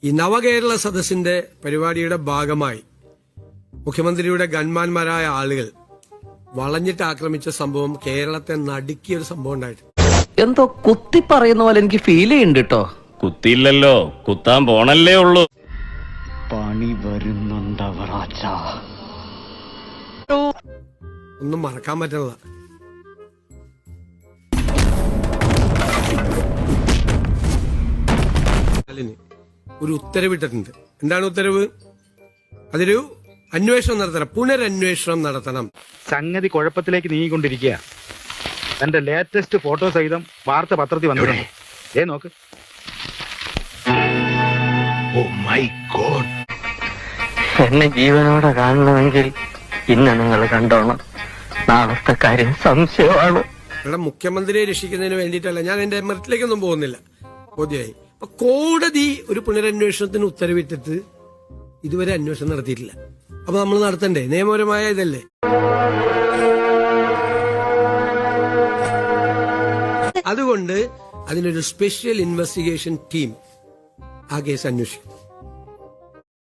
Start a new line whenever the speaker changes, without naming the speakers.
ഈ നവകേരള സദസ്സിന്റെ പരിപാടിയുടെ ഭാഗമായി മുഖ്യമന്ത്രിയുടെ ഗൺമാന്മാരായ ആളുകൾ വളഞ്ഞിട്ട് ആക്രമിച്ച സംഭവം കേരളത്തെ നടുക്കിയ ഒരു സംഭവം ഉണ്ടായിട്ട്
എന്തോ കുത്തി പറയുന്ന പോലെ എനിക്ക് ഫീൽ ചെയ്യുന്നുണ്ട് കേട്ടോ.
കുത്തിയില്ലല്ലോ, കുത്താൻ പോണല്ലേ ഉള്ളൂ.
പണി വരുന്നുണ്ടവറാച്ച.
ഒന്നും മറക്കാൻ പറ്റുന്നില്ല. ഒരു ഉത്തരവിട്ടിട്ടുണ്ട്. എന്താണ് ഉത്തരവ്? അതൊരു അന്വേഷണം നടത്തണം, പുനരന്വേഷണം നടത്തണം.
സംഗതി കുഴപ്പത്തിലേക്ക് നീങ്ങിക്കൊണ്ടിരിക്കുക. എന്റെ ലേറ്റസ്റ്റ് ഫോട്ടോ സഹിതം വാർത്ത പത്രത്തിൽ വന്നിട്ടുണ്ട്. നോക്ക്. Oh my God.
എന്നെ ജീവനോടെ കാണണമെങ്കിൽ ഇന്ന് നിങ്ങൾ കണ്ടോണം. നാളത്തെ കാര്യം സംശയമാണ്.
ഇവിടെ മുഖ്യമന്ത്രിയെ രക്ഷിക്കുന്നതിന് വേണ്ടിയിട്ടല്ല, ഞാൻ എന്റെ മെറിറ്റിലേക്കൊന്നും പോകുന്നില്ല. ബോധ്യമായി. അപ്പൊ കോടതി ഒരു പുനരന്വേഷണത്തിന് ഉത്തരവിട്ടിട്ട് ഇതുവരെ അന്വേഷണം നടത്തിയിട്ടില്ല. അപ്പൊ നമ്മൾ നടത്തണ്ടേ? നിയമപരമായ ഇതല്ലേ. അതുകൊണ്ട് അതിനൊരു സ്പെഷ്യൽ ഇൻവെസ്റ്റിഗേഷൻ ടീം ആ കേസ് അന്വേഷിക്കും.